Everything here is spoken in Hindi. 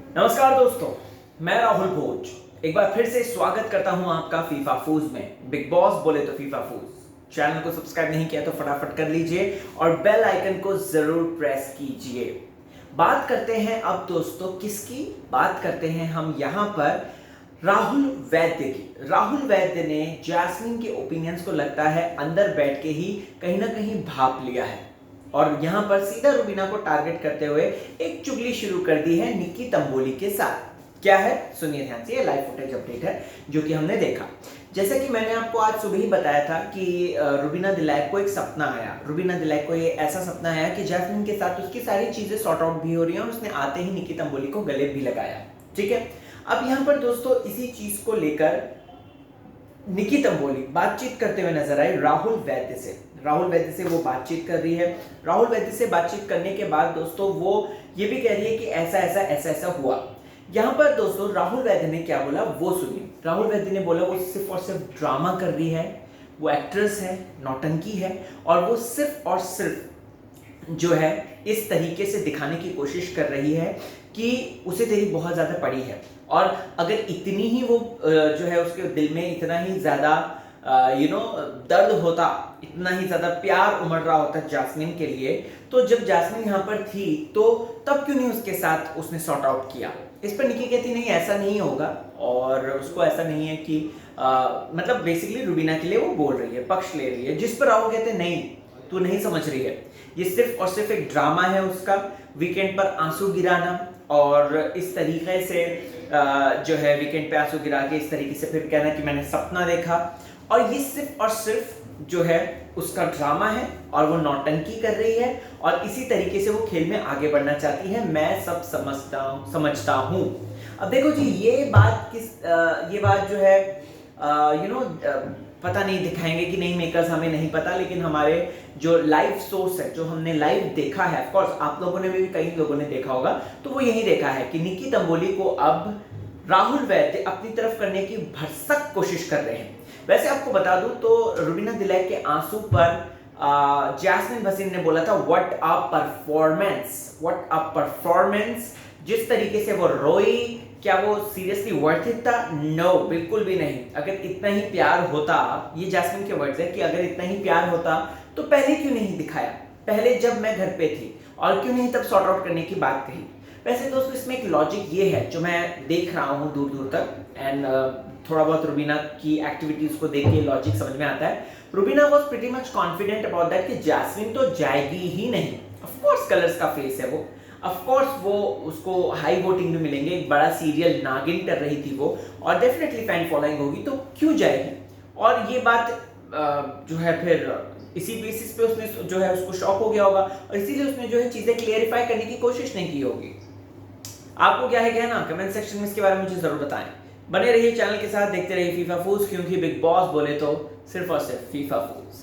नमस्कार दोस्तों, मैं राहुल भोज एक बार फिर से स्वागत करता हूं आपका फीफा फूज में। बिग बॉस बोले तो फीफा फूज। चैनल को सब्सक्राइब नहीं किया तो फटाफट कर लीजिए और बेल आइकन को जरूर प्रेस कीजिए। बात करते हैं अब दोस्तों किसकी बात करते हैं हम यहां पर राहुल वैद्य की। राहुल वैद्य ने जैस्मिन के ओपिनियंस को लगता है अंदर बैठ के ही कहीं ना कहीं भाप लिया है और यहां पर सीधा रुबीना को टारगेट करते हुए एक चुगली शुरू कर दी है निक्की तंबोली के साथ। क्या है सुनिए ध्यान से, ये लाइव फुटेज अपडेट है जो कि हमने देखा। जैसा कि मैंने आपको आज सुबह ही बताया था कि रुबीना दिलायक को एक सपना आया। रुबीना दिलायक को ये ऐसा सपना आया कि जैस्मिन के साथ उसकी सारी चीजें सॉर्ट आउट भी हो रही हैं और उसने आते ही निक्की तंबोली को गले भी लगाया। ठीक है, अब यहाँ पर दोस्तों इसी चीज को लेकर निक्की तंबोली बातचीत करते हुए नजर आई राहुल वैद्य से। राहुल वैद्य से वो बातचीत कर रही है। राहुल वैद्य से बातचीत करने के बाद दोस्तों वो ये भी कह रही है कि ऐसा ऐसा ऐसा ऐसा हुआ। यहाँ पर दोस्तों राहुल वैद्य ने क्या बोला वो सुनिए। राहुल वैद्य ने बोला वो सिर्फ और सिर्फ ड्रामा कर रही है, वो एक्ट्रेस है, नौटंकी है और वो सिर्फ और सिर्फ जो है इस तरीके से दिखाने की कोशिश कर रही है कि उसे तेरी बहुत ज्यादा पड़ी है। और अगर इतनी ही वो जो है उसके दिल में इतना ही ज्यादा दर्द होता, इतना ही ज्यादा प्यार उमड़ रहा होता जैस्मिन के लिए, तो जब जैस्मिन यहाँ पर थी तो तब क्यों नहीं उसके साथ उसने सॉर्ट आउट किया। इस पर निक्की कहती नहीं ऐसा नहीं होगा और उसको ऐसा नहीं है कि मतलब बेसिकली रुबीना के लिए वो बोल रही है, पक्ष ले रही है। जिस पर राहुल कहते नहीं तू नहीं समझ रही है, ये सिर्फ और सिर्फ एक ड्रामा है उसका, वीकेंड पर आंसू गिराना और इस तरीके से जो है वीकेंड पे आंसू गिरा के इस तरीके से फिर कहना कि मैंने सपना देखा, और ये सिर्फ और सिर्फ जो है उसका ड्रामा है और वो नौटंकी कर रही है और इसी तरीके से वो खेल में आगे बढ़ना चाहती है। मैं सब समझता हूँ। अब देखो जी ये बात ये बात जो है पता नहीं दिखाएंगे कि नहीं मेकर्स, हमें नहीं पता, लेकिन हमारे जो लाइव सोर्स है, जो हमने लाइव देखा है, ऑफ कोर्स आप लोगों ने भी कई लोगों ने देखा होगा, तो वो यही देखा है कि निक्की तंबोली को अब राहुल वैद्य अपनी तरफ करने की भरसक कोशिश कर रहे हैं। वैसे आपको बता दूं तो रुबीना दिलायक के आंसू पर जैस्मिन भसीन ने बोला था what a performance, what a performance. जिस तरीके से वो रोई, क्या वो सीरियसली वर्थ इट था? नो, बिल्कुल भी नहीं। अगर इतना ही प्यार होता, ये जैस्मिन के वर्ड्स है कि अगर इतना ही प्यार होता तो पहले क्यों नहीं दिखाया, पहले जब मैं घर पे थी, और क्यों नहीं तब सॉर्ट आउट करने की बात कही। वैसे दोस्तों इसमें एक लॉजिक ये है जो मैं देख रहा हूँ दूर दूर तक, एंड थोड़ा बहुत रुबीना की एक्टिविटीज को देख के लॉजिक समझ में आता है। Rubina was pretty much confident about that कि जैस्मिन तो जाएगी ही नहीं। ऑफ कोर्स कलर्स का फेस है वो, ऑफ कोर्स वो उसको हाई वोटिंग भी मिलेंगे, एक बड़ा सीरियल नागिन कर रही थी वो, और डेफिनेटली फैन फॉलोइंग होगी, तो क्यों जाएगी। और ये बात जो है फिर इसी बेसिस पे उसने जो है उसको शॉक हो गया होगा और इसीलिए उसने जो है चीजें क्लियरिफाई करने की कोशिश नहीं की होगी। आपको क्या है कहना, कमेंट सेक्शन में इसके बारे में मुझे जरूर बताएं। बने रहिए चैनल के साथ, देखते रहिए फीफा फूज, क्योंकि बिग बॉस बोले तो सिर्फ और सिर्फ फीफा फूज।